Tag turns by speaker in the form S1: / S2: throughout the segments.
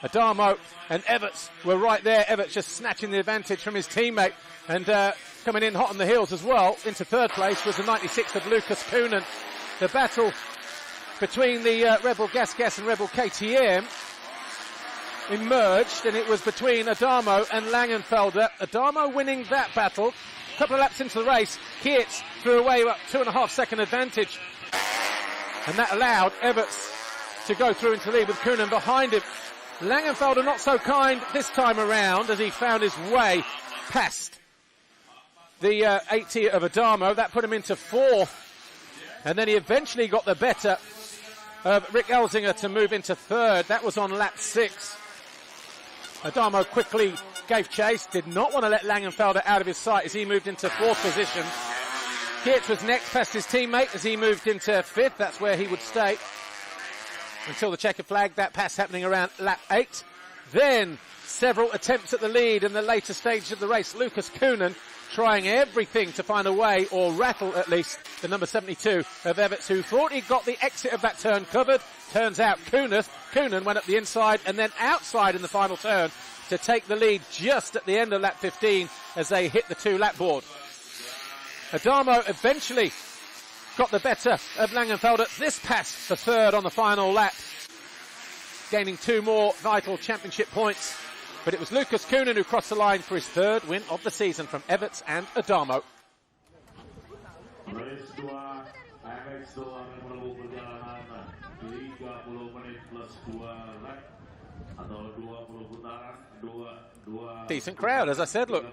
S1: Adamo and Everts were right there. Everts just snatching the advantage from his teammate, and coming in hot on the heels as well into third place was the 96 of Lucas Coenen. The battle between the Rebel Gas and Rebel KTM emerged, and it was between Adamo and Langenfelder. Adamo winning that battle. A couple of laps into the race, Geerts threw away about 2.5 second advantage, and that allowed Everts to go through into the lead with Coenen behind him. Langenfelder not so kind this time around as he found his way past the 80 of Adamo. That put him into fourth, and then he eventually got the better of Rick Elzinga to move into third. That was on lap 6. Adamo quickly gave chase, did not want to let Langenfelder out of his sight as he moved into fourth position. Geerts was next past his teammate as he moved into fifth. That's where he would stay until the checkered flag. That pass happening around lap 8. Then several attempts at the lead in the later stage of the race. Lucas Coenen trying everything to find a way, or rattle at least, the number 72 of Everts, who thought he got the exit of that turn covered. Turns out Coenen went up the inside and then outside in the final turn to take the lead just at the end of lap 15 as they hit the 2-lap board. Adamo eventually got the better of Langenfelder. This pass for third on the final lap, gaining 2 more vital championship points. But it was Lucas Coenen who crossed the line for his third win of the season from Everts and Adamo.
S2: Race 2, MX2 menempuh perjalanan 30 menit plus 2 lap atau 20 putaran.
S1: Decent crowd, as I said, look,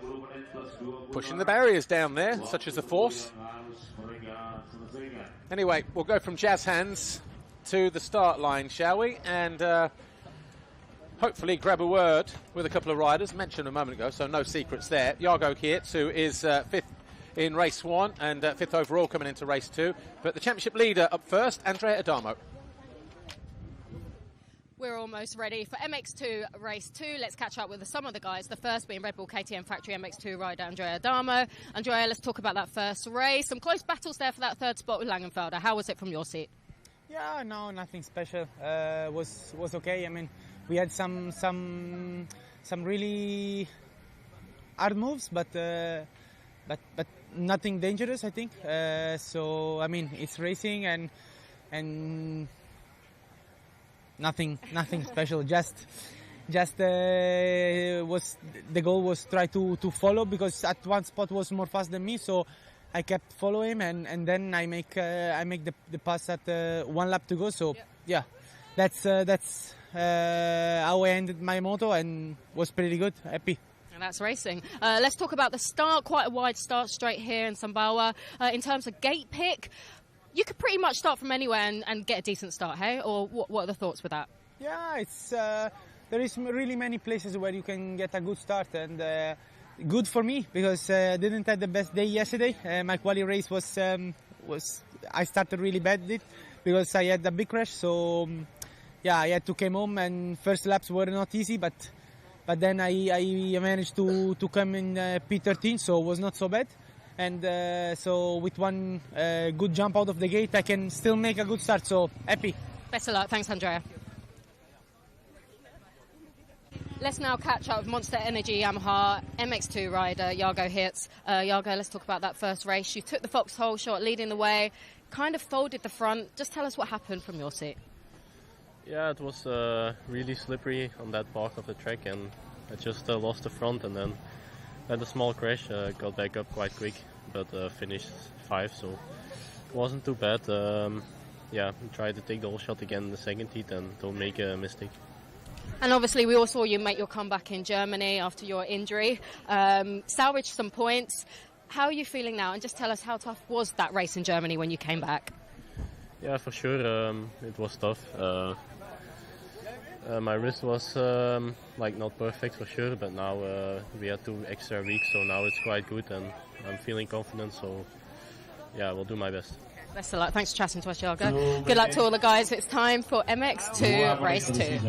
S1: pushing the barriers down there, such as the force. Anyway, we'll go from jazz hands to the start line, shall we? And hopefully grab a word with a couple of riders, mentioned a moment ago, so no secrets there. Jago Geerts, who is 5th in race 1 and 5th overall coming into race 2. But the championship leader up first, Andrea Adamo.
S3: We're almost ready for MX2 race 2. Let's catch up with some of the guys. The first being Red Bull KTM Factory MX2 rider Andrea Adamo. Andrea, let's talk about that first race. Some close battles there for that third spot with Langenfelder. How was it from your seat?
S4: Yeah, no, nothing special. Was okay. I mean, we had some really hard moves, but nothing dangerous, I think. So I mean, it's racing and nothing special. Just was the goal was try to follow, because at one spot was more fast than me, so I kept following him, and then I make the pass at 1 lap to go. So yeah, that's how I ended my moto, and was pretty good. Happy.
S3: And that's racing. Let's talk about the start. Quite a wide start straight here in Sumbawa. In terms of gate pick, you could pretty much start from anywhere and get a decent start, hey? Or what are the thoughts with that?
S4: Yeah, it's there is really many places where you can get a good start, and good for me, because I didn't have the best day yesterday. My quali race was I started really bad with it because I had a big crash. So yeah, I had to come home, and first laps were not easy, but then I managed to come in P13, so it was not so bad. And so with one good jump out of the gate, I can still make a good start, so happy.
S3: Best of luck. Thanks, Andrea. Let's now catch up with Monster Energy Yamaha MX2 rider Jago Geerts. Jago, let's talk about that first race. You took the Fox Holeshot leading the way, kind of folded the front. Just tell us what happened from your seat.
S5: Yeah, it was really slippery on that part of the track, and I just lost the front, and then had a small crash. Got back up quite quick, but finished 5, so it wasn't too bad. Yeah, tried to take the whole shot again in the second heat and don't make a mistake.
S3: And obviously we all saw you make your comeback in Germany after your injury, salvaged some points. How are you feeling now? And just tell us, how tough was that race in Germany when you came back?
S5: Yeah, for sure, it was tough. My wrist was like not perfect for sure, but now we had 2 extra weeks, so now it's quite good and I'm feeling confident, so yeah, I will do my best.
S3: Best of luck. Thanks for chatting to us, Jago. Good luck to all the guys. It's time for MX2 race 2.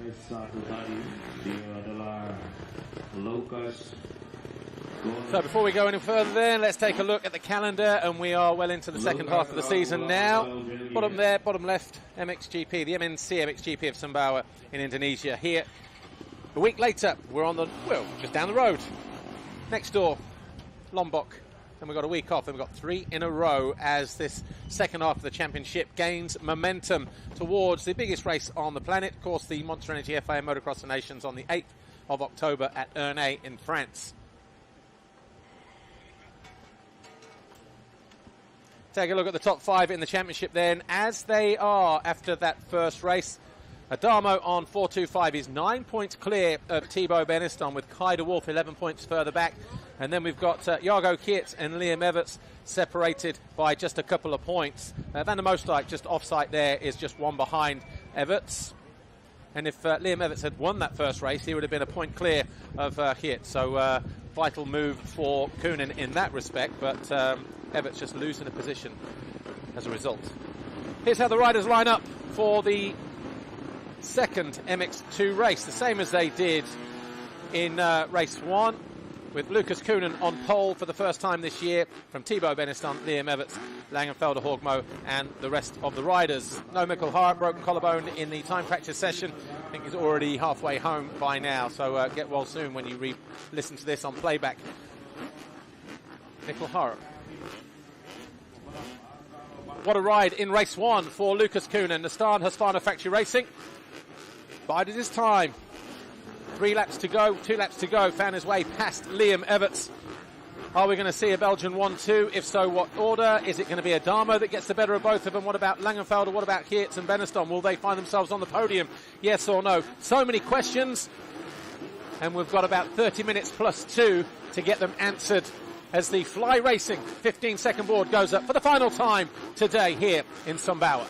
S2: Race 1 tadi dia adalah Lucas
S1: So before we go any further then, let's take a look at the calendar, and we are well into the second half of the season now. Bottom there, bottom left, MXGP, the MNC MXGP of Sumbawa in Indonesia. Here, a week later, we're on the, well, just down the road. Next door, Lombok. Then we've got a week off, and we've got 3 in a row as this second half of the championship gains momentum towards the biggest race on the planet. Of course, the Monster Energy FIM Motocross Nations on the 8th of October at Ernay in France. Take a look at the top 5 in the championship then, as they are after that first race. Adamo on 4.25 is 9 points clear of Thibaut Beniston, with Kai de Wolf 11 points further back. And then we've got Jago Geerts and Liam Everts separated by just a couple of points. Van der Moosdijk just off-site there is just 1 behind Everts. And if Liam Everts had won that first race, he would have been a point clear of Geerts. So vital move for Coenen in that respect, but Everts just losing a position as a result. Here's how the riders line up for the second MX2 race, the same as they did in race 1, with Lucas Coenen on pole for the first time this year from Thibaut Beniston, Liam Everts, Langenfelder, Horgmo, and the rest of the riders. No Mikkel Hart, broken collarbone in the time practice session. I think he's already halfway home by now, so get well soon when you listen to this on playback. Mikkel Hart. What a ride in race 1 for Lucas Coenen. The Stan Husqvarna Factory Racing bided his time. 3 laps to go, 2 laps to go. Found his way past Liam Everts. Are we going to see a Belgian 1-2? If so, what order? Is it going to be Adamo that gets the better of both of them? What about Langenfelder? What about Geerts and Beniston? Will they find themselves on the podium? Yes or no? So many questions. And we've got about 30 minutes plus 2 to get them answered as the Fly Racing 15-second board goes up for the final time today here in Sumbawa.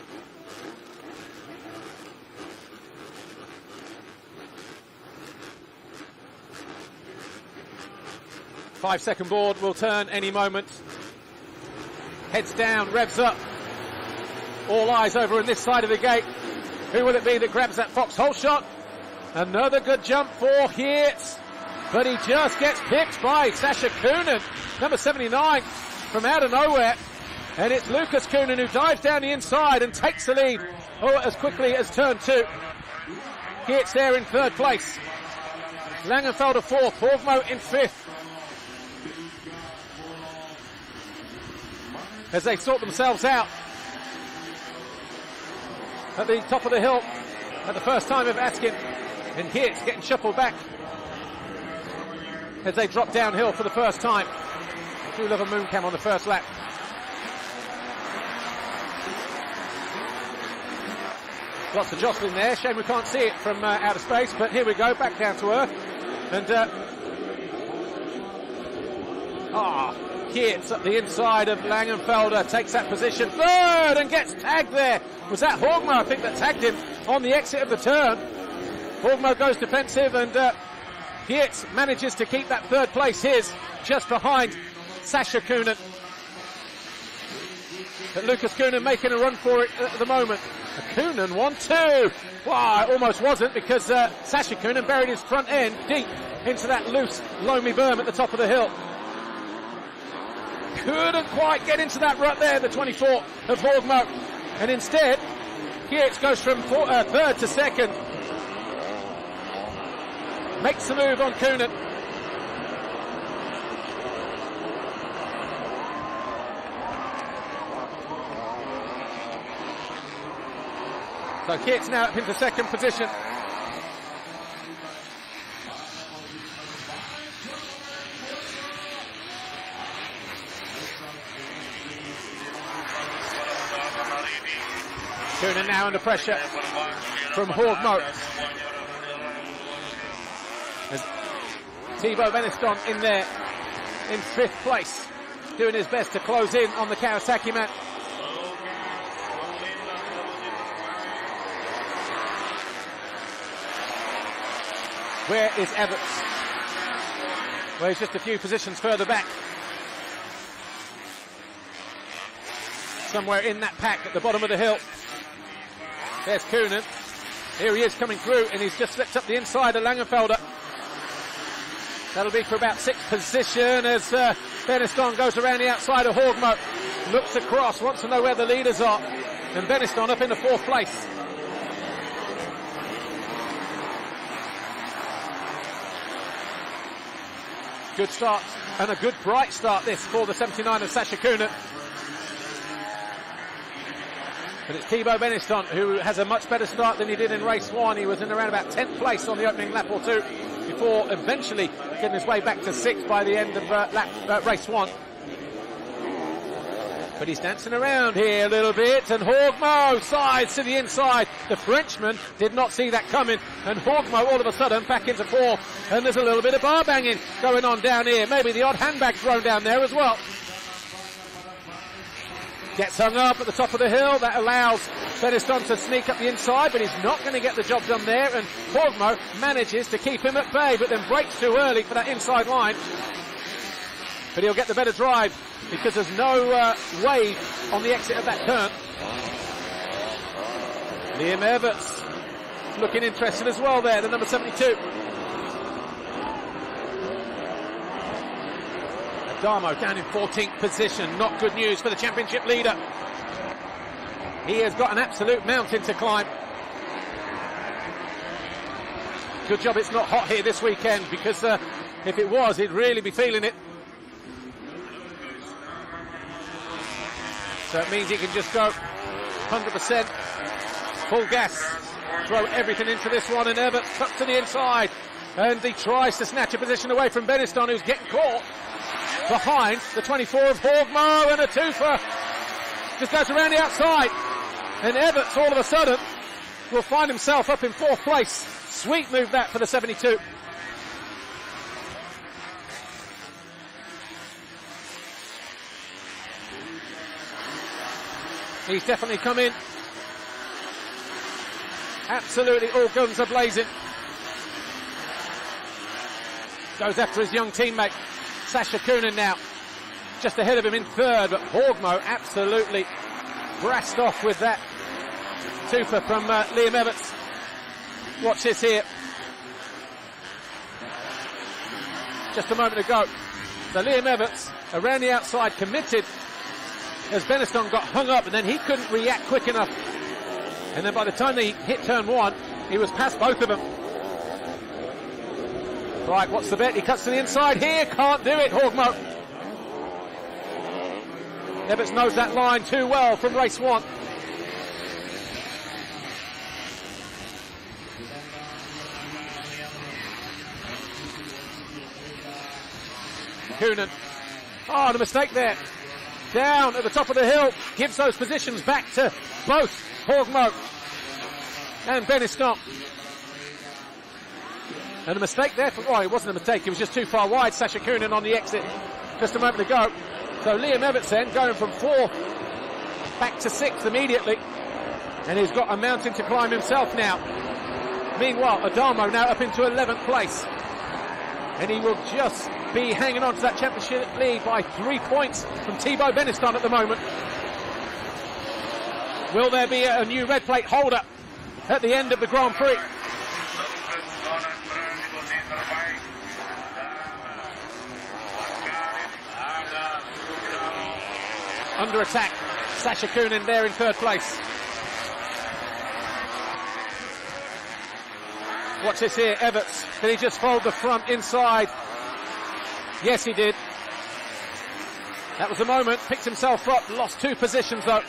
S1: Five-second board will turn any moment. Heads down, revs up. All eyes over on this side of the gate. Who will it be that grabs that Fox Holeshot? Another good jump for Geerts. But he just gets picked by Sascha Coenen, number 79, from out of nowhere. And it's Lucas Coenen who dives down the inside and takes the lead as quickly as turn 2. Geerts there in 3rd place. Langenfelder 4th, Horgmo in 5th. As they sort themselves out at the top of the hill at the first time of Askin, and Geerts getting shuffled back as they drop downhill for the first time. Do love a moon cam on the first lap. Lots of jostling there. Shame we can't see it from outer space, but here we go, back down to earth. And Geerts up the inside of Langenfelder, takes that position, 3rd, and gets tagged there. Was that Horgmo, I think, that tagged him on the exit of the turn? Horgmo goes defensive, and Geerts manages to keep that 3rd place his, just behind Sascha Coenen. But Lucas Coenen making a run for it at the moment. Coenen 1-2. Wow, it almost wasn't, because Sascha Coenen buried his front end deep into that loose, loamy berm at the top of the hill. Couldn't quite get into that rut there, the 24 of Horgmo. And instead, Geerts goes from 3rd to 2nd. Makes the move on Coenen. So Geerts now up into 2nd position. Coenen now under pressure from Horgmo. As Thibaut Beniston in there in 5th place, doing his best to close in on the Kawasaki man. Where is Everts? Well, he's just a few positions further back. Somewhere in that pack at the bottom of the hill. There's Coenen. Here he is coming through, and he's just slipped up the inside of Langenfelder. That'll be for about 6th position as Beniston goes around the outside of Horgmo. Looks across, wants to know where the leaders are. And Beniston up in the 4th place. Good start, and a good bright start this for the 79 of Sasha Coenen. But it's Thibaut Beniston who has a much better start than he did in race 1. He was in around about 10th place on the opening lap or two before eventually getting his way back to 6th by the end of race 1. But he's dancing around here a little bit, and Horgmo sides to the inside. The Frenchman did not see that coming, and Horgmo all of a sudden back into 4th, and there's a little bit of bar banging going on down here. Maybe the odd handbag thrown down there as well. Gets hung up at the top of the hill. That allows Beniston to sneak up the inside, but he's not going to get the job done there, and Horgmo manages to keep him at bay, but then breaks too early for that inside line. But he'll get the better drive because there's no wave on the exit of that turn. Liam Everts looking interested as well there, the number 72. Adamo down in 14th position. Not good news for the championship leader. He has got an absolute mountain to climb. Good job it's not hot here this weekend, because if it was, he'd really be feeling it. So it means he can just go 100%, full gas, throw everything into this one, and Everts tucks to the inside, and he tries to snatch a position away from Beniston, who's getting caught behind the 24 of Horgmo, and a twofer just goes around the outside, and Everts all of a sudden will find himself up in 4th place. Sweet move that for the 72. He's definitely come in. Absolutely all guns are blazing. Goes after his young teammate, Sasha Coenen now. Just ahead of him in 3rd, but Horgmo absolutely brassed off with that twofer from Liam Everts. Watch this here. Just a moment ago. So Liam Everts around the outside, committed as Beniston got hung up, and then he couldn't react quick enough. And then by the time they hit turn 1, he was past both of them. Right, what's the bet? He cuts to the inside here. Can't do it, Horgmo. Everts knows that line too well from race 1. Coenen. Oh, the mistake there. Down at the top of the hill, gives those positions back to both Horgmo and Beniston. And a mistake there it wasn't a mistake, he was just too far wide, Sasha Coenen on the exit just a moment ago. So Liam Everts then going from 4th back to 6th immediately, and he's got a mountain to climb himself now. Meanwhile, Adamo now up into 11th place, and he will just be hanging on to that championship lead by 3 points from Thibaut Beniston at the moment. Will there be a new red plate holder at the end of the Grand Prix? Under attack, Sasha Coenen there in 3rd place. Watch this here, Everts. Did he just fold the front inside? Yes, he did. That was the moment. Picked himself up. Lost 2 positions, though.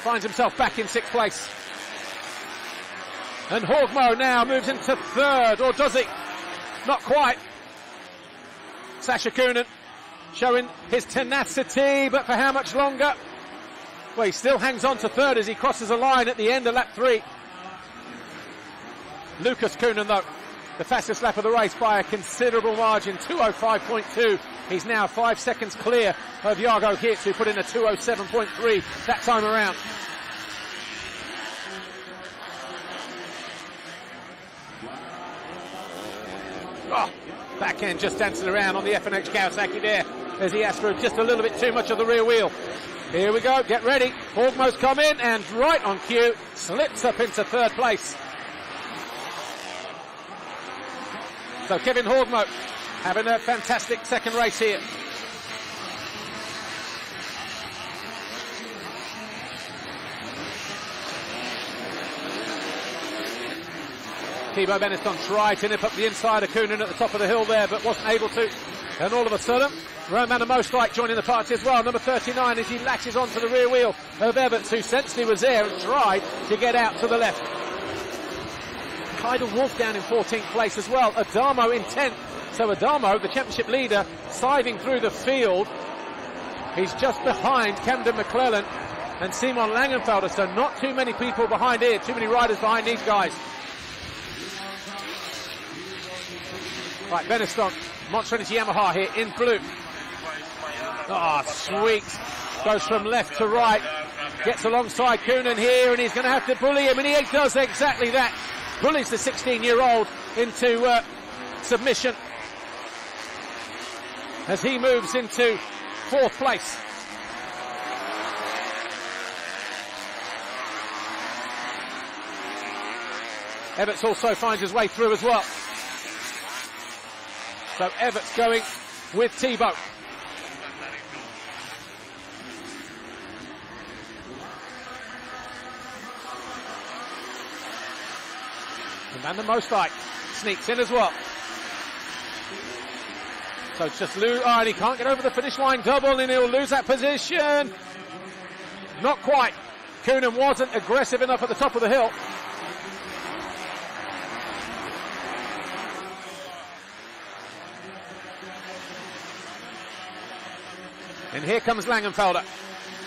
S1: Finds himself back in 6th place. And Horgmo now moves into 3rd. Or does he? Not quite. Sasha Coenen showing his tenacity, but for how much longer? Well, he still hangs on to 3rd as he crosses a line at the end of lap 3. Lucas Coenen, though, the fastest lap of the race by a considerable margin, 2:05.2. He's now 5 seconds clear of Jago Geerts, who put in a 2:07.3 that time around. Oh, back end just dancing around on the FNX Kawasaki there, as he asked for just a little bit too much of the rear wheel. Here we go, get ready. Horgmo's come in, and right on cue, slips up into 3rd place. So Kevin Horgmo having a fantastic second race here. Thibaut Beneston tried to nip up the inside of Coenen at the top of the hill there, but wasn't able to. And all of a sudden, Roman Mostike joining the party as well, number 39, as he latches onto the rear wheel of Everts, who sensibly was there and tried to get out to the left. Kyle Wolf down in 14th place as well. Adamo in 10th. So Adamo, the championship leader, scything through the field. He's just behind Camden McClellan and Simon Langenfelder, so not too many people behind here, too many riders behind these guys. Right, Beneston, Monster Energy Yamaha here in blue. Ah, sweet. Goes from left to right. Gets alongside Coenen here, and he's going to have to bully him, and he does exactly that. Bullies the 16-year-old into submission as he moves into 4th place. Everts also finds his way through as well. So Everts going with Thibaut. And the Mostike sneaks in as well. So it's just and he can't get over the finish line double, and he'll lose that position. Not quite. Coenen wasn't aggressive enough at the top of the hill. And here comes Langenfelder.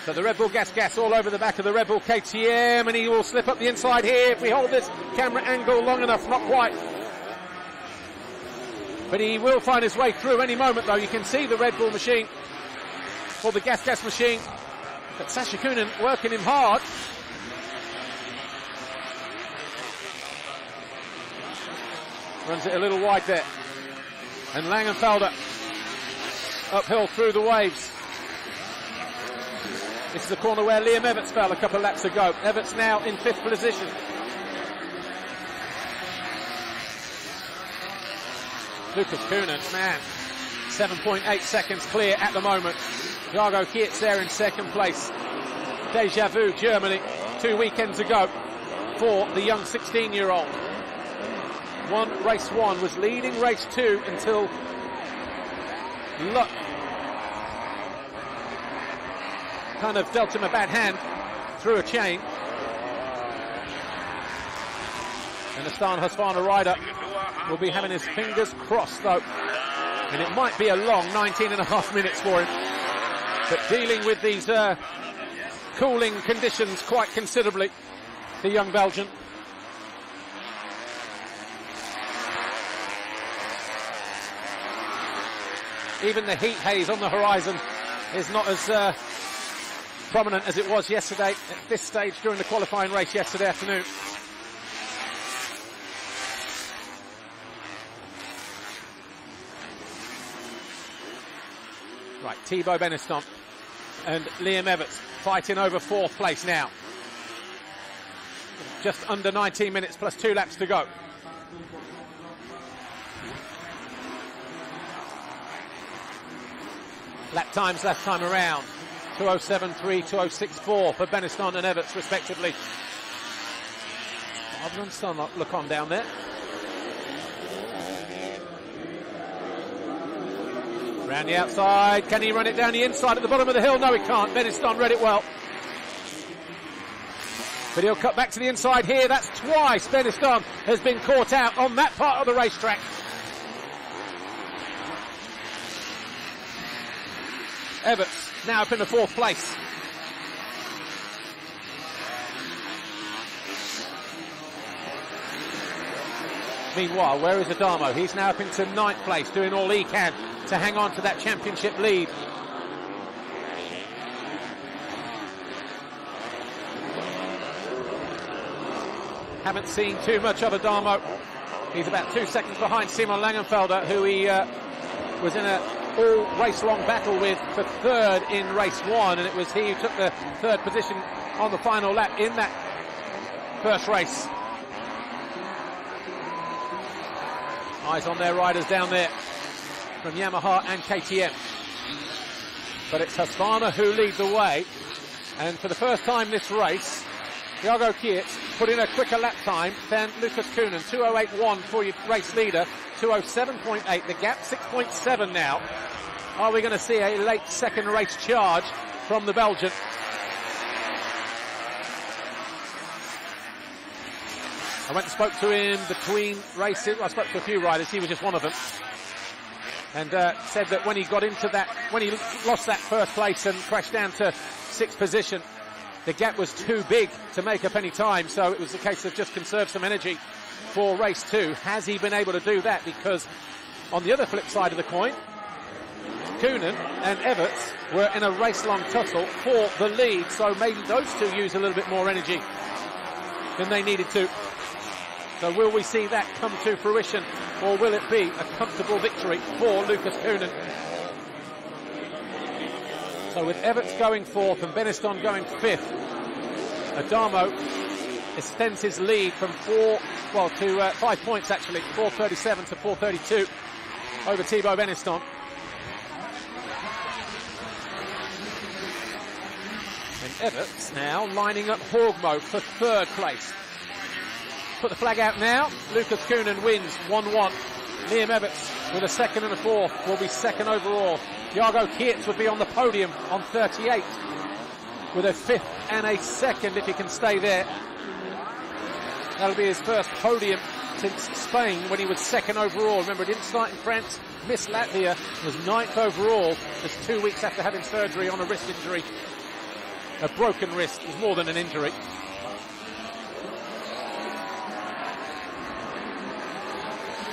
S1: So the Red Bull gas all over the back of the Red Bull KTM, and he will slip up the inside here if we hold this camera angle long enough. Not quite. But he will find his way through any moment, though. You can see the Red Bull machine, or the gas machine. But Sasha Coenen working him hard. Runs it a little wide there. And Langenfelder uphill through the waves. This is the corner where Liam Everts fell a couple of laps ago. Everts now in 5th position. Lucas Coenen, man, 7.8 seconds clear at the moment. Jago Geerts there in 2nd place. Deja Vu, Germany, 2 weekends ago for the young 16-year-old. Won race 1, was leading race 2 until luck kind of dealt him a bad hand through a chain. And the Stan Husqvarna rider will be having his fingers crossed, though. And it might be a long 19.5 minutes for him. But dealing with these cooling conditions quite considerably, the young Belgian. Even the heat haze on the horizon is not as prominent as it was yesterday at this stage during the qualifying race yesterday afternoon. Right, Thibaut Beneston and Liam Everts fighting over 4th place now. Just under 19 minutes plus 2 laps to go. Lap times last time around. 2:07.3, 2:06.4 for Beneston and Everts respectively. Still not look on down there. Round the outside, can he run it down the inside at the bottom of the hill? No, he can't. Beneston read it well. But he'll cut back to the inside here. That's twice Beneston has been caught out on that part of the racetrack. Everts now up in the 4th place. Meanwhile, where is Adamo? He's now up into 9th place, doing all he can to hang on to that championship lead. Haven't seen too much of Adamo. He's about 2 seconds behind Simon Langenfelder, who he was in a all race long battle with for 3rd in race 1, and it was he who took the 3rd position on the final lap in that first race. Eyes on their riders down there from Yamaha and KTM. But it's Husqvarna who lead the way. And for the first time this race, Jago Geerts put in a quicker lap time than Lucas Coenen. 2:08.1 for your race leader, 2:07.8. The gap 6.7 now. Are we going to see a late second race charge from the Belgian? I went and spoke to him between races. I spoke to a few riders. He was just one of them. And said that when he got into that, when he lost that first place and crashed down to 6th position, the gap was too big to make up any time. So it was a case of just conserve some energy for race 2. Has he been able to do that? Because on the other flip side of the coin, Coenen and Everts were in a race-long tussle for the lead. So maybe those two use a little bit more energy than they needed to. So will we see that come to fruition, or will it be a comfortable victory for Lucas Coenen? So with Everts going 4th and Beniston going 5th, Adamo extends his lead from 5 points actually, 4:37 to 4:32 over Thibaut Beniston. And Everts now lining up Horgmo for 3rd place. Put the flag out now. Lucas Coenen wins 1-1. Liam Everts with a 2nd and a 4th will be 2nd overall. Jago Geerts would be on the podium on 38 with a 5th and a 2nd if he can stay there. That'll be his first podium since Spain when he was 2nd overall. Remember, he didn't start in France, missed Latvia, was 9th overall just 2 weeks after having surgery on a wrist injury. A broken wrist is more than an injury.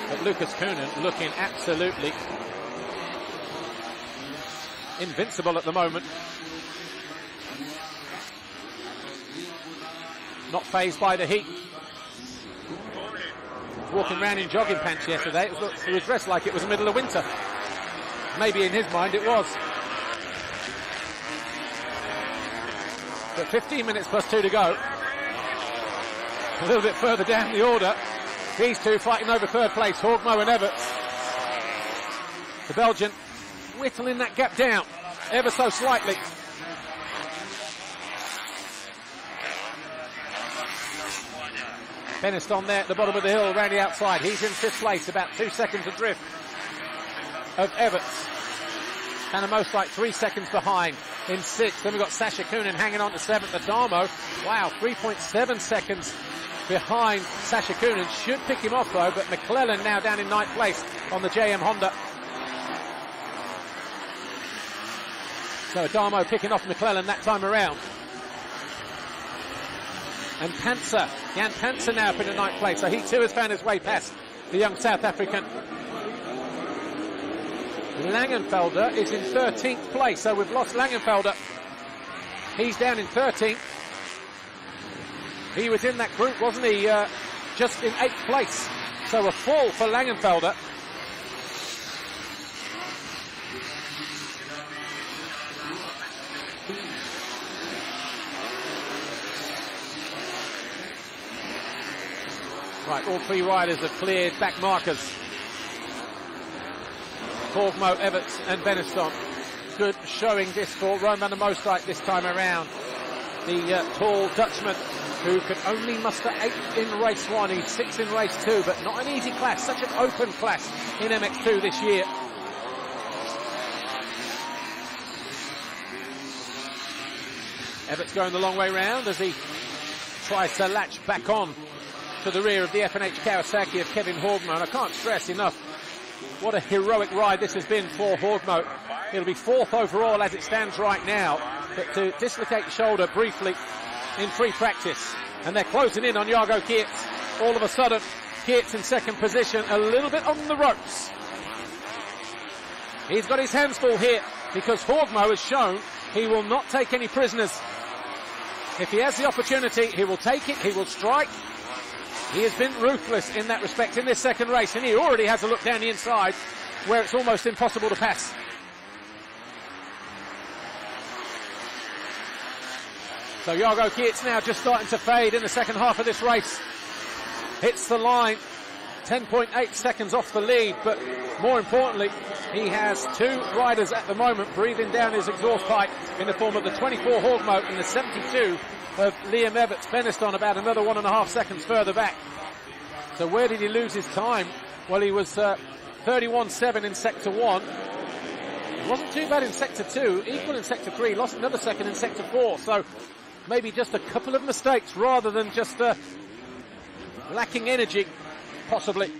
S1: But Lucas Coenen looking absolutely invincible at the moment. Not fazed by the heat. Walking around in jogging pants yesterday. He was dressed like it was the middle of winter. Maybe in his mind it was. But 15 minutes plus 2 to go. A little bit further down the order. These two fighting over 3rd place, Horgmo and Everts. The Belgian whittling that gap down ever so slightly. Beniston there at the bottom of the hill, around the outside. He's in 5th place, about 2 seconds adrift of Everts. And at most like 3 seconds behind in 6th. Then we've got Sasha Coenen hanging on to 7th. Adamo, wow, 3.7 seconds behind Sasha Coenen. Should pick him off though, but McClellan now down in 9th place on the JM Honda. So Adamo picking off McClellan that time around. And Panzer, Jan Panzer now up in the 9th place. So he too has found his way past the young South African. Langenfelder is in 13th place. So we've lost Langenfelder. He's down in 13th. He was in that group, wasn't he? Just in 8th place. So a fall for Langenfelder. Right, all 3 riders have cleared back markers. Horgmo, Everts and Beniston. Good showing this for Romain van der Moosdijk this time around. The tall Dutchman who could only muster 8 in race 1. He's 6 in race 2, but not an easy class. Such an open class in MX2 this year. Everts going the long way round as he tries to latch back on to the rear of the F&H Kawasaki of Kevin Horgmo. And I can't stress enough what a heroic ride this has been for Horgmo. He'll be 4th overall as it stands right now, but to dislocate the shoulder briefly in free practice. And they're closing in on Jago Geerts. All of a sudden, Geerts in 2nd position, a little bit on the ropes. He's got his hands full here because Horgmo has shown he will not take any prisoners. If he has the opportunity, he will take it, he will strike. He has been ruthless in that respect in this 2nd race, and he already has a look down the inside where it's almost impossible to pass. So Jago Geerts now just starting to fade in the 2nd half of this race. Hits the line 10.8 seconds off the lead, but more importantly, he has two riders at the moment breathing down his exhaust pipe in the form of the 24 Hogmo and the 72 of Liam Everts. Beniston about another 1.5 seconds further back. So where did he lose his time? Well, he was 31.7 in Sector 1. It wasn't too bad in Sector 2, equal in Sector 3, lost another second in Sector 4. So maybe just a couple of mistakes rather than just lacking energy, possibly.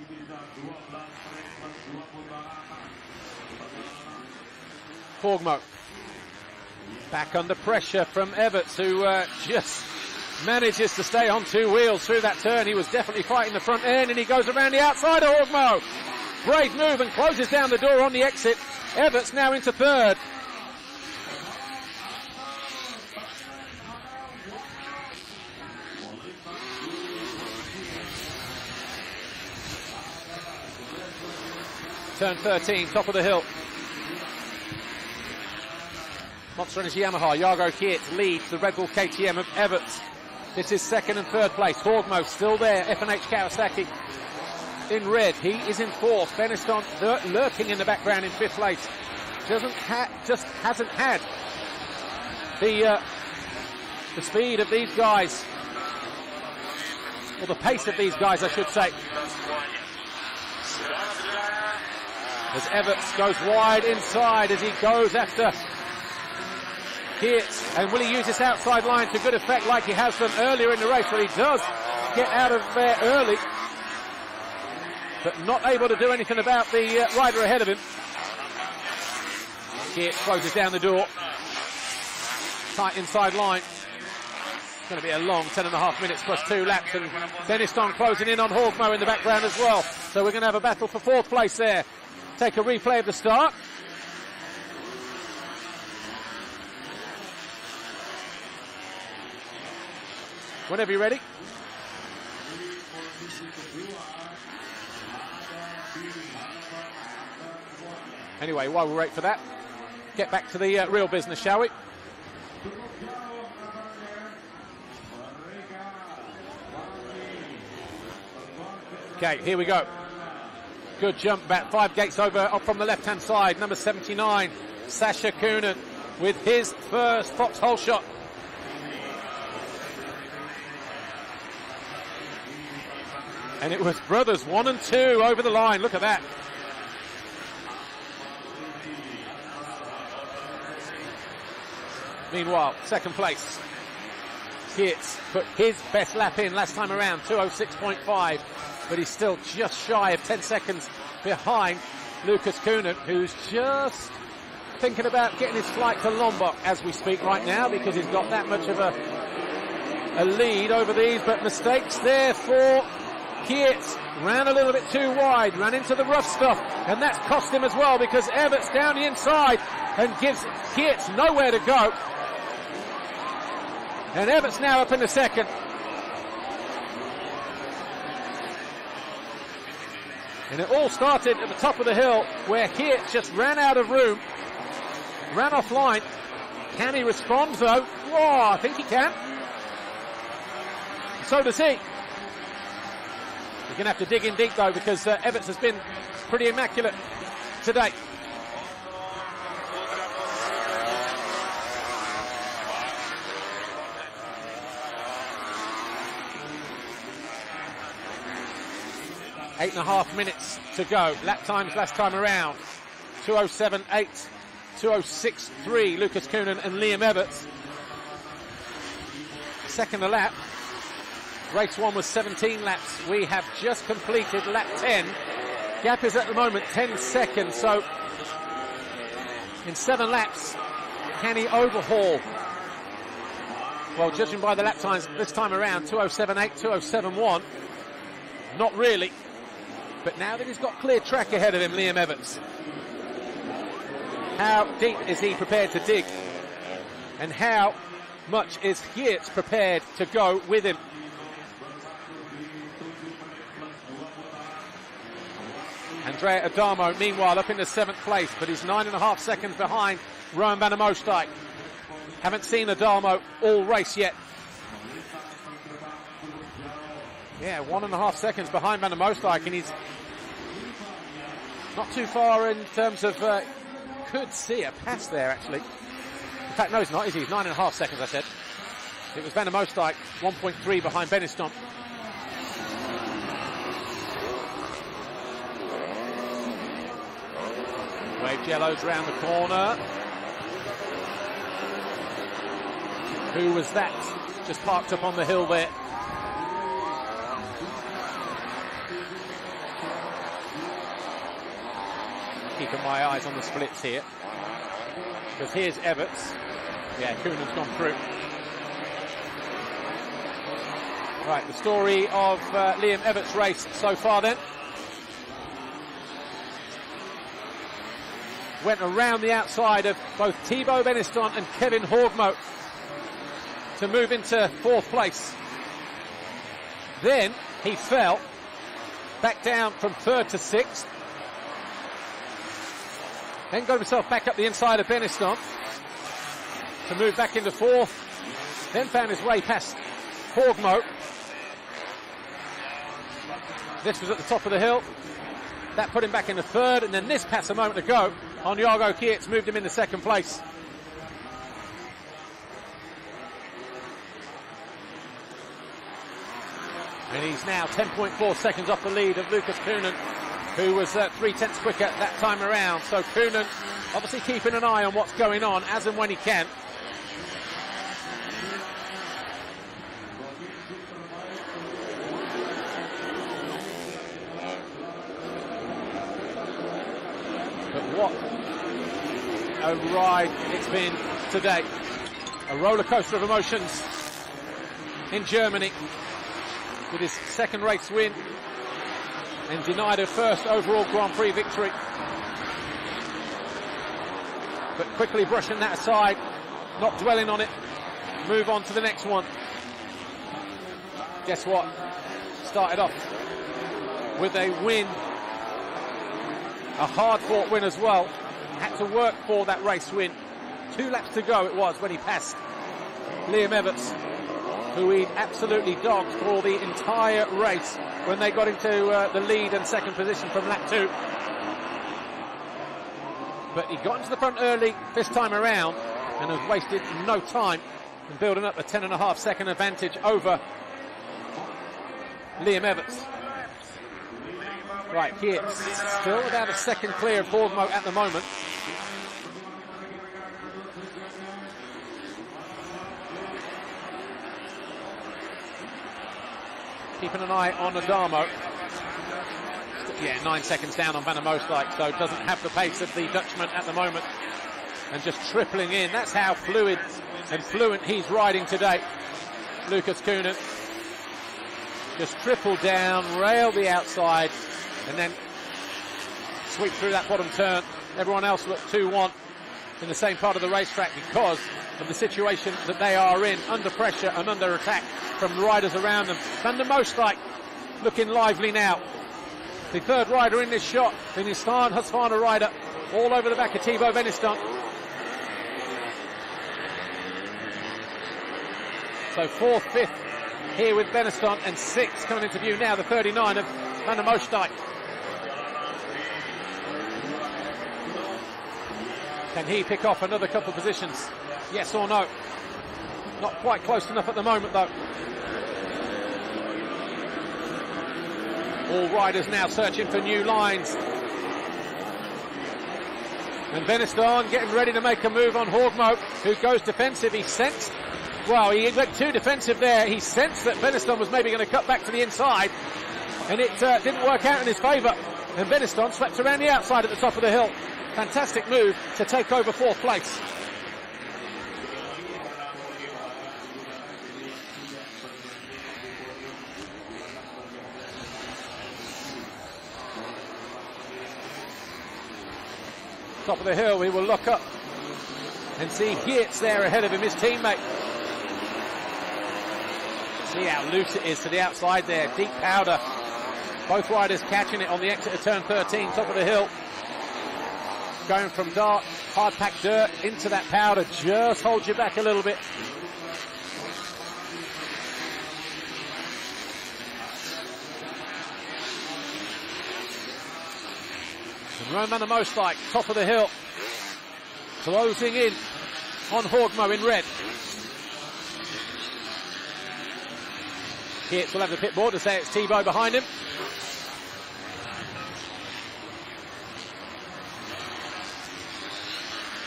S1: Hogmo back under pressure from Everts, who just manages to stay on two wheels through that turn. He was definitely fighting the front end, and he goes around the outside of Hogmo. Brave move and closes down the door on the exit. Everts now into third. Turn 13, top of the hill. Monster Energy Yamaha, Jago Geerts leads the Red Bull KTM of Everts. This is second and third place. Hogmo still there. F&H Kawasaki in red. He is in fourth. Beniston lurking in the background in fifth place. Just hasn't had the speed of these guys, or the pace of these guys, I should say. As Everts goes wide inside as he goes after Geerts, and will he use this outside line to good effect like he has done earlier in the race? Well, he does get out of there early, but not able to do anything about the rider ahead of him. Geerts closes down the door. Tight inside line. It's going to be a long 10.5 minutes plus 2 laps, and Beniston closing in on Hogmo in the background as well. So we're going to have a battle for fourth place there. Take a replay of the start. Whenever you're ready. Anyway, while we wait for that, get back to the real business, shall we? Okay, here we go. Good jump back, 5 gates over up from the left-hand side. Number 79, Jago Coenen, with his first Fox Holeshot. And it was brothers 1 and 2 over the line. Look at that. Meanwhile, second place. Geerts put his best lap in last time around, 2:06.5. But he's still just shy of 10 seconds behind Lucas Coenen, who's just thinking about getting his flight to Lombok as we speak right now, because he's got that much of a lead over these. But mistakes there for Geerts. Ran a little bit too wide, ran into the rough stuff, and that's cost him as well, because Everts down the inside and gives Geerts nowhere to go. And Everts now up in the second. And it all started at the top of the hill, where Geerts just ran out of room, ran offline. Can he respond though? Oh, I think he can. So does he. You're going to have to dig in deep though, because Everts has been pretty immaculate today. Eight and a half minutes to go. Lap times last time around. 2:07.8, 2:06.3, Lucas Coenen and Liam Everts. Second a lap. Race 1 was 17 laps. We have just completed lap 10. Gap is at the moment 10 seconds. So in 7 laps, can he overhaul? Well, judging by the lap times this time around, 2:07.8, 2:07.1. Not really. But now that he's got clear track ahead of him, Liam Everts, how deep is he prepared to dig? And how much is Geerts prepared to go with him? Andrea Adamo, meanwhile, up in the 7th place, but he's 9.5 seconds behind Rowan van der Moosdijk. Haven't seen Adamo all race yet. Yeah, 1.5 seconds behind Van der Moosdijk, and he's not too far in terms of, could see a pass there actually. In fact, no, he's not, is he? He's 9.5 seconds, I said. It was Van der Moosdijk, 1.3 behind Benistant. Wave Jello's round the corner. Who was that? Just parked up on the hill there. Keeping my eyes on the splits here. Because here's Everts. Yeah, Coenen's gone through. Right, the story of Liam Everts' race so far then. Went around the outside of both Thibaut Benistant and Kevin Horgmo to move into 4th place. Then he fell back down from 3rd to 6th. Then got himself back up the inside of Benistant to move back into 4th. Then found his way past Horgmo. This was at the top of the hill. That put him back into 3rd, and then this pass a moment ago on Jago Geerts moved him into 2nd place. And he's now 10.4 seconds off the lead of Lucas Coenen, who was 0.3 quicker that time around. So Coenen obviously keeping an eye on what's going on as and when he can. But what a ride it's been today. A roller coaster of emotions in Germany with his 2nd race win and denied a 1st overall Grand Prix victory. But quickly brushing that aside, not dwelling on it, move on to the next one. Guess what? Started off with a win. A hard-fought win as well. Had to work for that race win. 2 laps to go it was when he passed Liam Everts, who he'd absolutely dogged for the entire race when they got into the lead and 2nd position from lap 2. But he got into the front early this time around and has wasted no time in building up a 10.5 second advantage over Liam Everts. Right, Geerts still about a second clear of Horgmo at the moment. Keeping an eye on Adamo. Yeah, 9 seconds down on Van der Moosdijk, so doesn't have the pace of the Dutchman at the moment. And just tripling in. That's how fluid and fluent he's riding today. Lucas Coenen. Just triple down, rail the outside, and then sweep through that bottom turn. Everyone else looked 2-1 in the same part of the racetrack because of the situation that they are in, under pressure and under attack from the riders around them. Van der Moosdijk looking lively now. The 3rd rider in this shot, in his Husqvarna rider, all over the back of Thibaut Benistant. So 4th, 5th here with Benistant, and 6th coming into view now, the 39 of Van der Moosdijk. Can he pick off another couple of positions? Yes or no? Not quite close enough at the moment though. All riders now searching for new lines. And Benistant getting ready to make a move on Horgmo, who goes defensive. He sensed, well, he went too defensive there. He sensed that Benistant was maybe going to cut back to the inside, and it didn't work out in his favour. And Benistant swept around the outside at the top of the hill. Fantastic move to take over 4th place. Top of the hill, we will look up and see Geerts there ahead of him, his teammate. See how loose it is to the outside there, deep powder. Both riders catching it on the exit of turn 13, top of the hill. Going from dark, hard-packed dirt into that powder, just holds you back a little bit. And Roman Mostek, top of the hill, closing in on Horgmo in red. Geerts will have the pit board to say it's Thibaut behind him.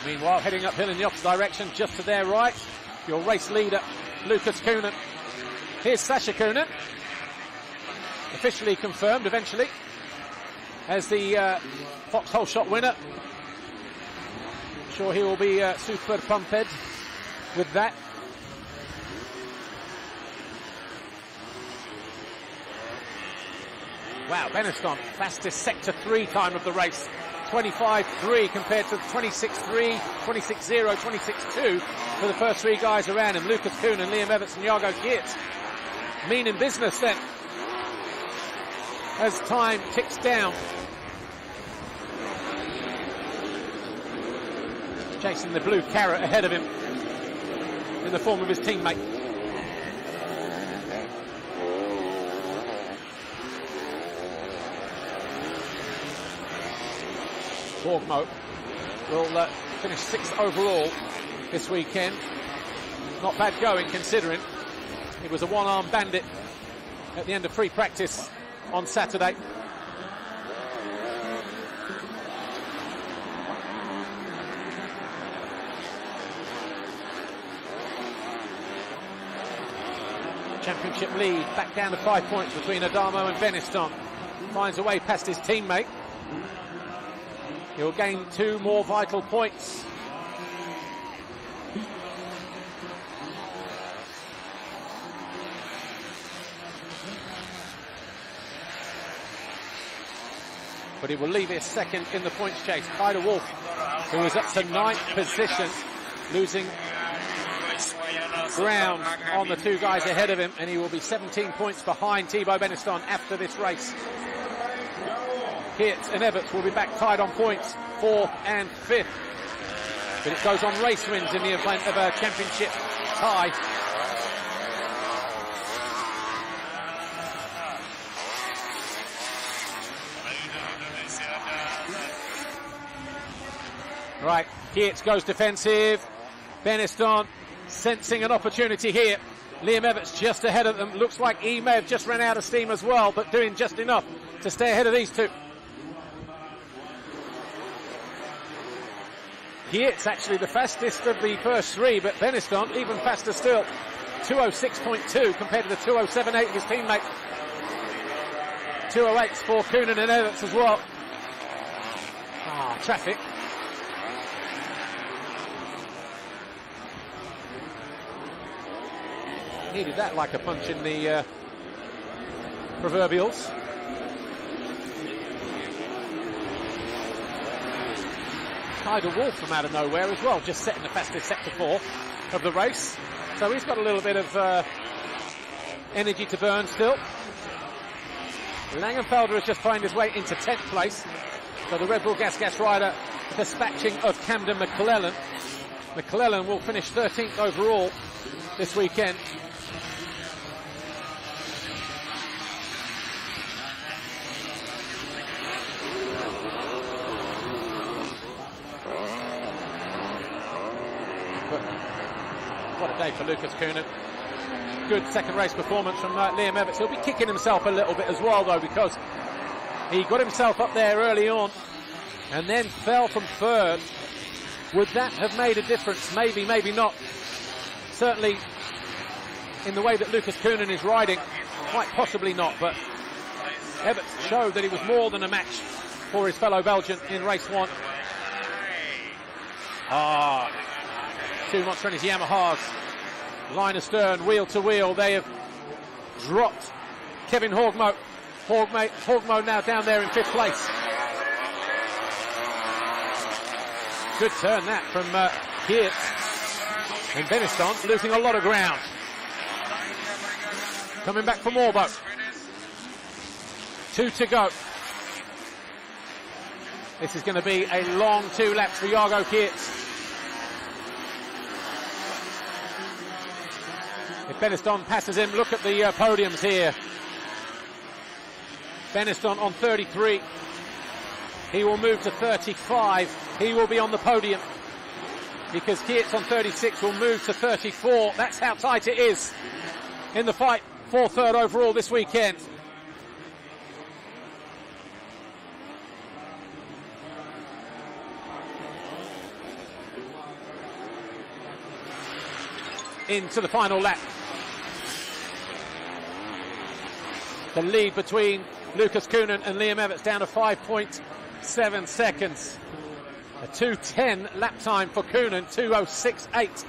S1: Meanwhile, heading uphill in the opposite direction, just to their right, your race leader, Lucas Coenen. Here's Sasha Coenen, officially confirmed eventually as the Fox Holeshot winner. I'm sure he will be super pumped with that. Wow, Benetton, fastest sector 3 time of the race. 25.3 compared to 26.3, 26.0, 26.2 for the first 3 guys around him. Lucas Coenen, Liam Everts and Jago Geerts. Meaning business then, as time ticks down. Chasing the blue carrot ahead of him in the form of his teammate. Horgmo will finish 6th overall this weekend. Not bad going considering it was a one-arm bandit at the end of free practice on Saturday. Championship lead back down to 5 points between Adamo and Benetton. Finds a way past his teammate. He'll gain 2 more vital points. But he will leave his second in the points chase. Ida Wolf, who is up to 9th position, losing ground on the 2 guys ahead of him, and he will be 17 points behind Thibaut Benetton after this race. Geerts and Everts will be back tied on points, 4th and 5th. But it goes on race wins in the event of a championship tie. Right, Geerts goes defensive. Benetton sensing an opportunity here. Liam Everts just ahead of them. Looks like he may have just run out of steam as well, but doing just enough to stay ahead of these 2. Geerts actually the fastest of the first 3, but Benetton even faster still. 206.2 compared to the 207.8 of his teammate. 208 for Coenen and Everts as well. Traffic. Needed that like a punch in the proverbials. Ida Wolf from out of nowhere as well, just setting the fastest sector 4 of the race. So he's got a little bit of energy to burn still. Langenfelder has just found his way into 10th place. So the Red Bull Gas rider dispatching of Camden McClellan. McClellan will finish 13th overall this weekend. What a day for Lucas Coenen. Good second race performance from Liam Everts. He'll be kicking himself a little bit as well though, because he got himself up there early on and then fell from 3rd. Would that have made a difference? Maybe, maybe not. Certainly in the way that Lucas Coenen is riding, quite possibly not, but Everts showed that he was more than a match for his fellow Belgian in race 1. Two Monstrenis Yamahas, line astern, wheel to wheel. They have dropped Kevin Horgmo. Horgmo now down there in 5th place. Good turn that from Geerts. And Benetton losing a lot of ground. Coming back from Morbo. 2 to go. This is going to be a long 2 laps for Jago Geerts. If Benetton passes him, look at the podiums here. Benetton on 33. he will move to 35. He will be on the podium because Geerts on 36 will move to 34. That's how tight it is in the fight for third overall this weekend. Into the final lap. The lead between Lucas Coenen and Liam Everts down to 5.7 seconds. A 2:10 lap time for Coenen, 2:06.8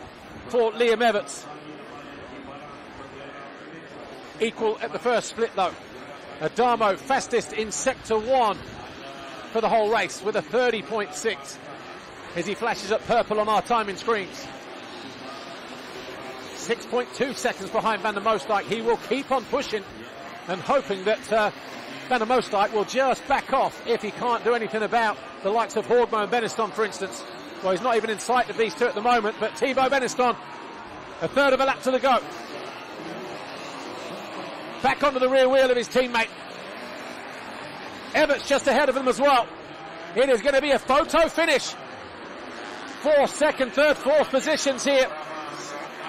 S1: for Liam Everts. Equal at the first split though. Adamo fastest in sector 1 for the whole race with a 30.6 as he flashes up purple on our timing screens. 6.2 seconds behind Van der Moosdijk. He will keep on pushing and hoping that Van der Moosdijk will just back off if he can't do anything about the likes of Hoogmo and Beniston, for instance. Well, he's not even in sight of these two at the moment, but Thibaut Beniston, a third of a lap to the go. Back onto the rear wheel of his teammate. Everts just ahead of him as well. It is going to be a photo finish for second, third, fourth positions here.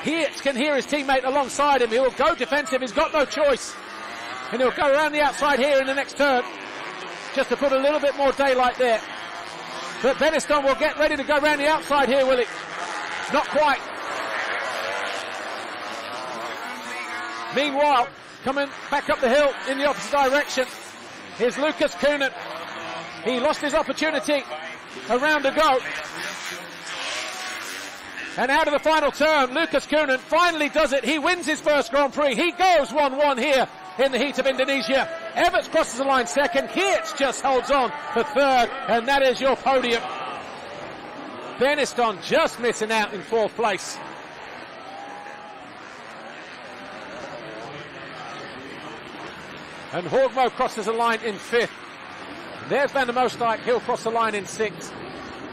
S1: Geerts can hear his teammate alongside him. He'll go defensive. He's got no choice. And he'll go around the outside here in the next turn just to put a little bit more daylight there. But Beniston will get ready to go around the outside here, will he? Not quite. Meanwhile, coming back up the hill in the opposite direction is Lucas Coenen. He lost his opportunity. A round to go. And out of the final turn, Lucas Coenen finally does it. He wins his first Grand Prix. He goes 1-1 here in the heat of Indonesia. Everts crosses the line second. Geerts just holds on for third, and that is your podium. Beniston just missing out in fourth place. And Hoogmo crosses the line in fifth. There's Van der Moosdijk. He'll cross the line in sixth.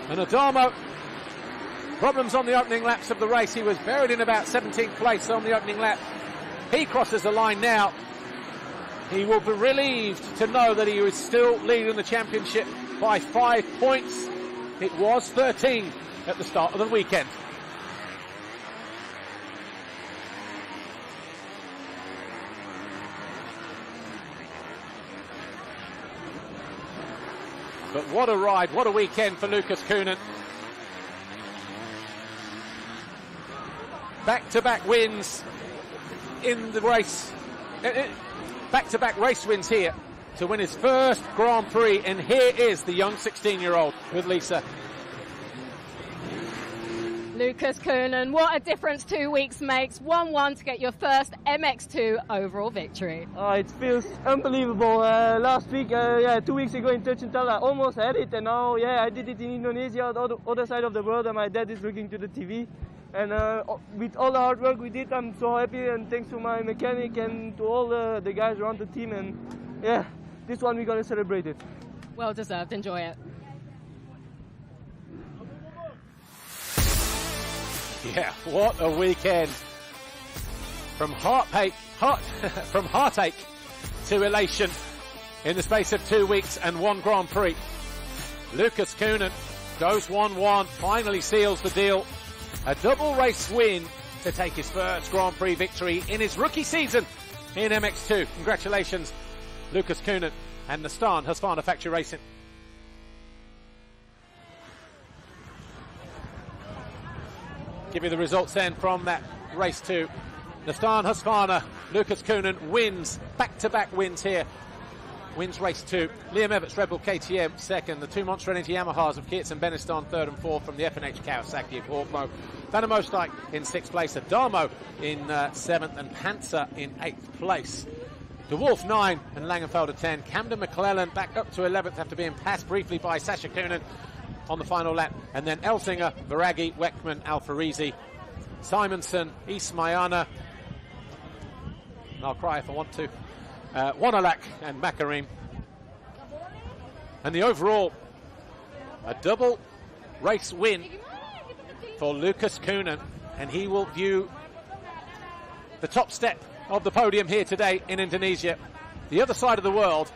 S1: And Adamo, problems on the opening laps of the race. He was buried in about 17th place on the opening lap. He crosses the line now. He will be relieved to know that he is still leading the championship by 5 points. It was 13 at the start of the weekend. But what a ride, what a weekend for Lucas Coenen. Back-to-back wins in the race. Back-to-back race wins here to win his first Grand Prix. And here is the young 16-year-old with Lisa.
S3: Lucas Coenen, what a difference 2 weeks makes. 1-1 to get your first MX2 overall victory.
S6: It feels unbelievable. Last week, 2 weeks ago in Turchental, I almost had it, and now, I did it in Indonesia, the other side of the world, and my dad is looking to the TV. And with all the hard work we did, I'm so happy, and thanks to my mechanic and to all the guys around the team. And this one we're gonna celebrate it.
S3: Well deserved. Enjoy it.
S1: Yeah, what a weekend. From heartache to elation in the space of 2 weeks and one Grand Prix. Lucas Coenen goes 1-1, finally seals the deal. A double race win to take his first Grand Prix victory in his rookie season in MX2. Congratulations, Lucas Coenen and Nastan Husqvarna Factory Racing. Give you the results then from that race 2. Nastan Husqvarna, Lucas Coenen wins, back-to-back wins here. Wins race 2. Liam Everts, Red Bull KTM second. The two Monster Energy Yamahas of Geerts and Beniston third and fourth from the FNH Kawasaki of Hoogmo. Van der Moosdijk in sixth place. Adamo in seventh and Panzer in eighth place. De Wolf 9 and Langenfelder 10. Camden McClellan back up to 11th after being passed briefly by Sasha Coenen on the final lap. And then Elsinger, Baraghi, Weckman, Alfarisi, Simonson, Ismayana. I'll cry if I want to. Wanalak and Makarim. And the overall, a double race win for Lucas Coenen, and he will view the top step of the podium here today in Indonesia. The other side of the world,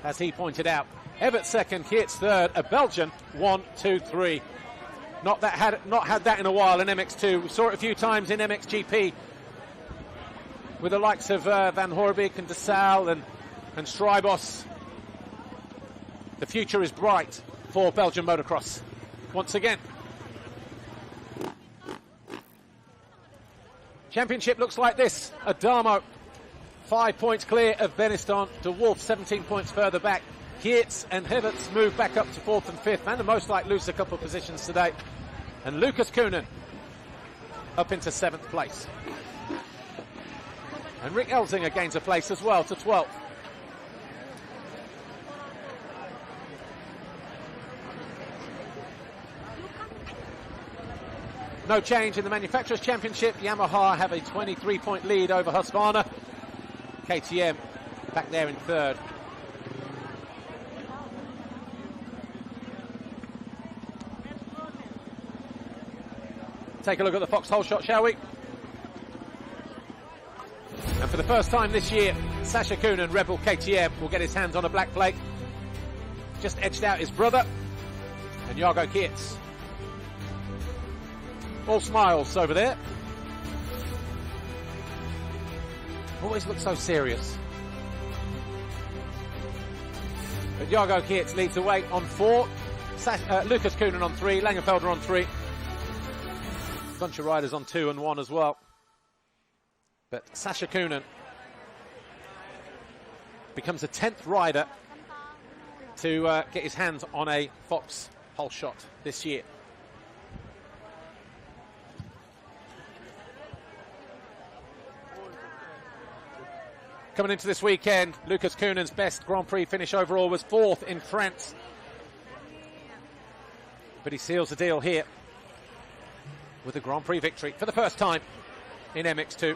S1: as he pointed out, Everts second, Geerts third, a Belgian 1, 2, 3. Not had that in a while in MX2. We saw it a few times in MXGP with the likes of Van Hoorbeek and De Salle and Strybos. The future is bright for Belgian motocross once again. Championship looks like this. Adamo 5 points clear of Benistan. De Wolf 17 points further back. Geerts and Everts move back up to 4th and 5th, and the most like lose a couple of positions today. And Lucas Coenen up into 7th place. And Rick Elzinga gains a place as well to 12th. No change in the Manufacturers' Championship. Yamaha have a 23-point lead over Husqvarna. KTM back there in 3rd. Take a look at the Fox Holeshot, shall we? And for the first time this year, Sasha Coenen, Rebel KTM, will get his hands on a black plate. Just edged out his brother, and Jago Geerts. All smiles over there. Always looks so serious. But Jago Geerts leads the way on 4. Lucas Coenen on 3, Langenfelder on 3. Bunch of riders on 2 and 1 as well. But Sasha Coenen becomes the 10th rider to get his hands on a Fox Holeshot this year. Coming into this weekend, Lucas Coenen's best Grand Prix finish overall was 4th in France. But he seals the deal here with a Grand Prix victory for the first time in MX2.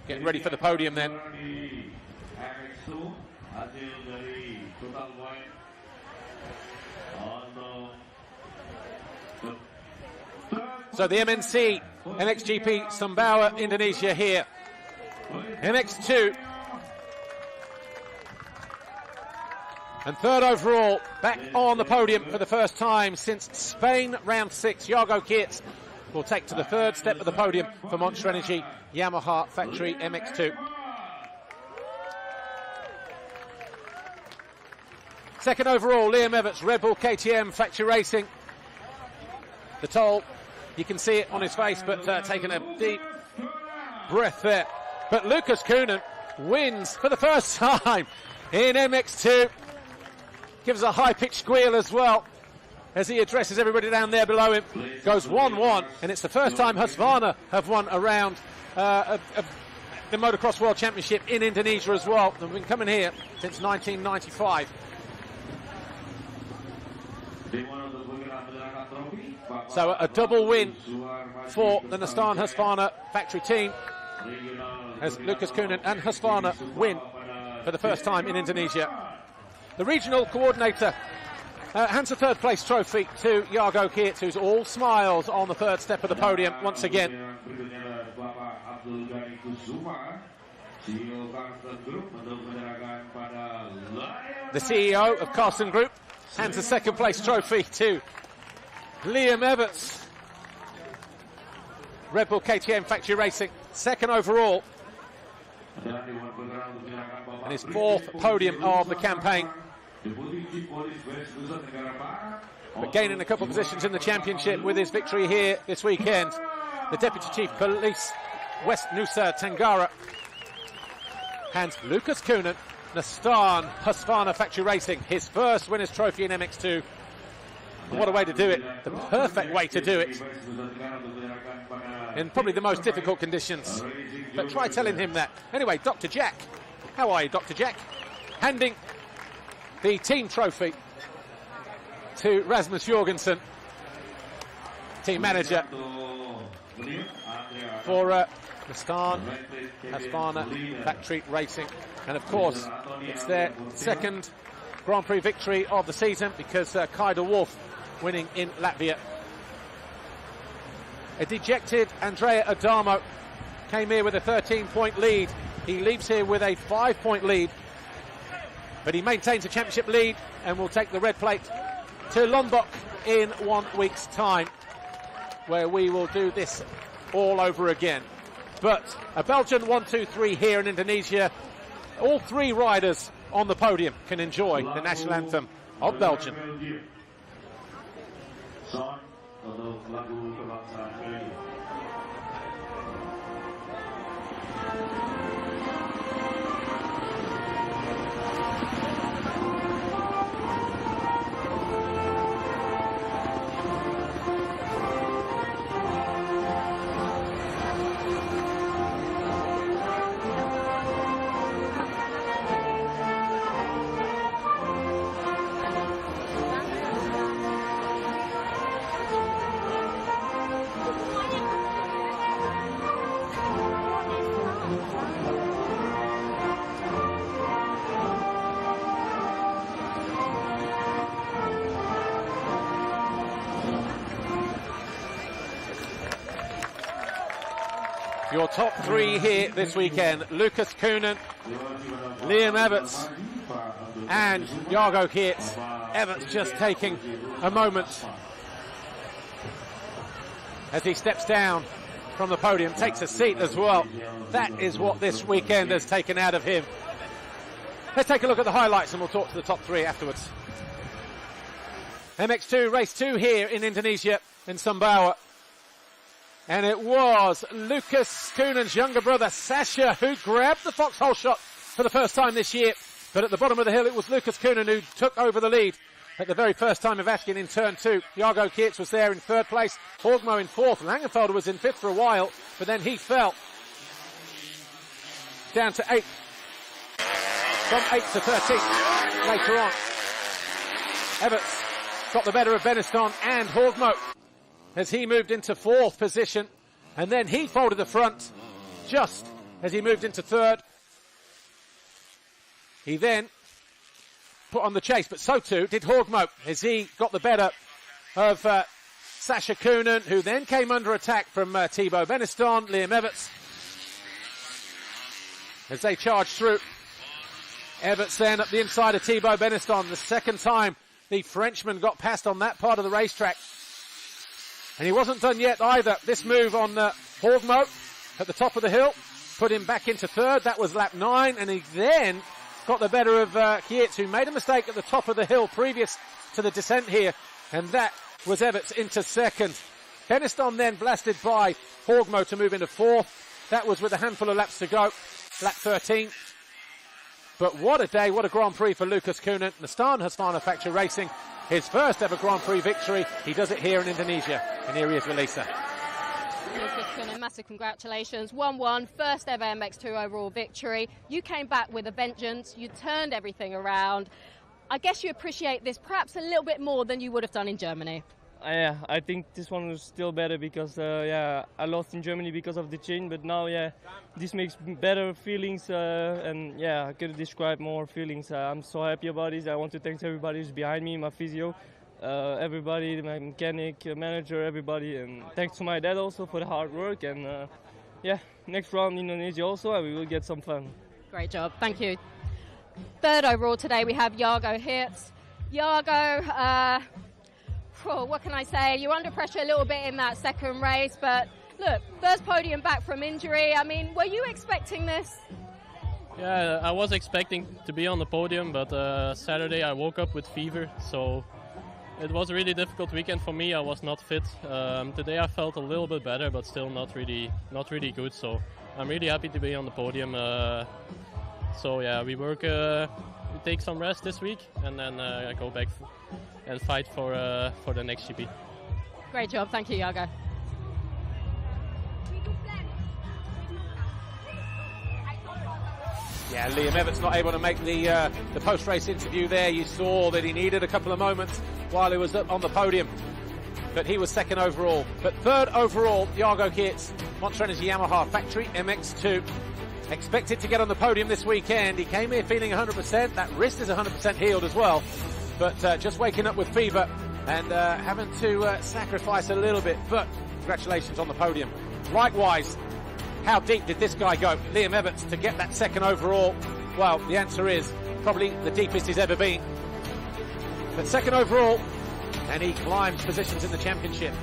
S1: Getting ready for the podium then. So the MNC, MXGP Sumbawa-Indonesia here. MX2. And 3rd overall, back on the podium for the first time since Spain round 6. Jago Geerts will take to the 3rd step of the podium for Monster Energy Yamaha Factory MX2. 2nd overall, Liam Everts, Red Bull KTM Factory Racing. The toll, you can see it on his face, but taking a deep breath there. But Lucas Coenen wins for the first time in MX2. Gives a high-pitched squeal as well as he addresses everybody down there below him. Goes 1-1, and it's the first time Husqvarna have won a round of the Motocross World Championship in Indonesia as well. They've been coming here since 1995. So a double win for the Nissan Husqvarna factory team as Lucas Coenen and Husqvarna win for the first time in Indonesia. The regional coordinator hands a 3rd place trophy to Jago Geerts, who's all smiles on the 3rd step of the podium once again. The CEO of Carson Group hands a 2nd place trophy to Liam Everts, Red Bull KTM Factory Racing, 2nd overall, and his 4th podium of the campaign. But gaining a couple of positions in the championship with his victory here this weekend. The Deputy Chief Police, West Nusa Tenggara, hands Lucas Coenen, Nissan Husqvarna Factory Racing, his first winner's trophy in MX2. What a way to do it. The perfect way to do it. In probably the most difficult conditions. But try telling him that. Anyway, Dr. Jack. How are you, Dr. Jack? Handing the team trophy to Rasmus Jorgensen, team manager for Nissan Husqvarna Factory Racing. And of course, it's their 2nd Grand Prix victory of the season because Kai de Wolf winning in Latvia. A dejected Andrea Adamo came here with a 13-point lead. He leaves here with a 5-point lead, but he maintains a championship lead and will take the red plate to Lombok in 1 week's time, where we will do this all over again. But a Belgian 1-2-3 here in Indonesia. All 3 riders on the podium can enjoy the national anthem of Belgium. Your top 3 here this weekend: Lucas Coenen, Liam Everts and Jago Geerts. Everts just taking a moment as he steps down from the podium, takes a seat as well. That is what this weekend has taken out of him. Let's take a look at the highlights and we'll talk to the top 3 afterwards. MX2 race 2 here in Indonesia, in Sumbawa. And it was Lucas Coenen's younger brother, Sasha, who grabbed the Fox Holeshot for the first time this year. But at the bottom of the hill, it was Lucas Coenen who took over the lead at the very first time of asking in turn 2. Jago Geerts was there in 3rd place, Horgmo in 4th, Langenfelder was in 5th for a while, but then he fell down to 8th. From 8th to 13th later on. Everts got the better of Beniston and Horgmo as he moved into 4th position, and then he folded the front just as he moved into 3rd. He then put on the chase, but so too did Horgmo as he got the better of Sasha Coenen, who then came under attack from Thibaut Beniston, Liam Everts, as they charged through. Everts then up the inside of Thibaut Beniston, the second time the Frenchman got past on that part of the racetrack. And he wasn't done yet either. This move on Horgmo at the top of the hill put him back into 3rd. That was lap 9. And he then got the better of Geerts, who made a mistake at the top of the hill previous to the descent here. And that was Everts into 2nd. Beniston then blasted by Horgmo to move into 4th. That was with a handful of laps to go. Lap 13. But what a day, what a Grand Prix for Lucas Coenen. Nastan Husqvarna Factory Racing. His first ever Grand Prix victory. He does it here in Indonesia. And here he is with Lisa.
S3: Lucas Coenen, massive congratulations. 1-1, first ever MX2 overall victory. You came back with a vengeance. You turned everything around. I guess you appreciate this perhaps a little bit more than you would have done in Germany.
S6: Yeah, I think this one was still better because I lost in Germany because of the chain, but now this makes better feelings and I could describe more feelings. I'm so happy about this. I want to thank everybody who's behind me, my physio, everybody, my mechanic, manager, everybody, and thanks to my dad also for the hard work. And next round in Indonesia also, and we will get some fun.
S3: Great job, thank you. 3rd overall today we have Jago Geerts. Jago, what can I say? You're under pressure a little bit in that second race, but look, first podium back from injury. I mean, were you expecting this?
S5: Yeah, I was expecting to be on the podium, but Saturday I woke up with fever, so it was a really difficult weekend for me. I was not fit. Today I felt a little bit better, but still not really good. So I'm really happy to be on the podium. We work. We take some rest this week, and then I go back and fight for the next GP.
S3: Great job, thank you, Jago.
S1: Yeah, Liam Everts not able to make the post-race interview there. You saw that he needed a couple of moments while he was on the podium, but he was 2nd overall. But 3rd overall, Jago Geerts, Monster Energy Yamaha Factory MX2. Expected to get on the podium this weekend. He came here feeling 100%. That wrist is 100% healed as well. But just waking up with fever and having to sacrifice a little bit, but congratulations on the podium. Likewise, how deep did this guy go, Liam Everts, to get that second overall? Well, the answer is probably the deepest he's ever been. But second overall, and he climbs positions in the championship.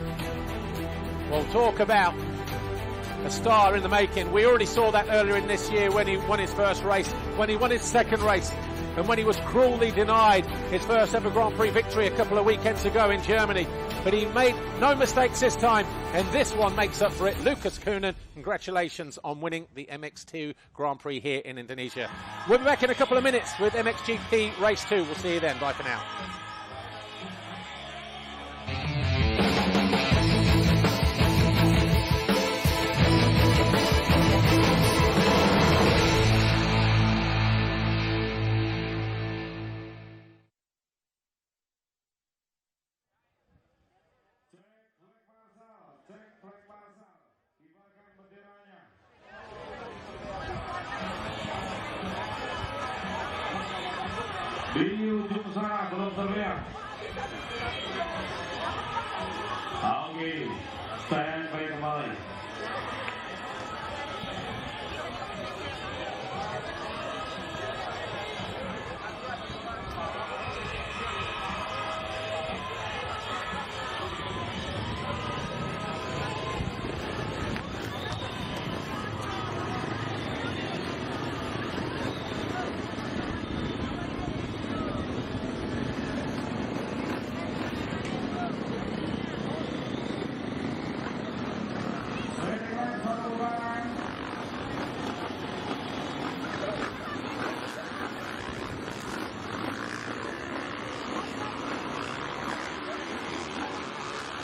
S1: We'll talk about a star in the making. We already saw that earlier in this year when he won his first race, when he won his second race, and when he was cruelly denied his first ever Grand Prix victory a couple of weekends ago in Germany. But he made no mistakes this time, and this one makes up for it. Lucas Coenen, congratulations on winning the MX2 Grand Prix here in Indonesia. We'll be back in a couple of minutes with MXGP Race 2. We'll see you then. Bye for now.
S2: Di ujung sana belum terlihat. Oke, stand by kembali.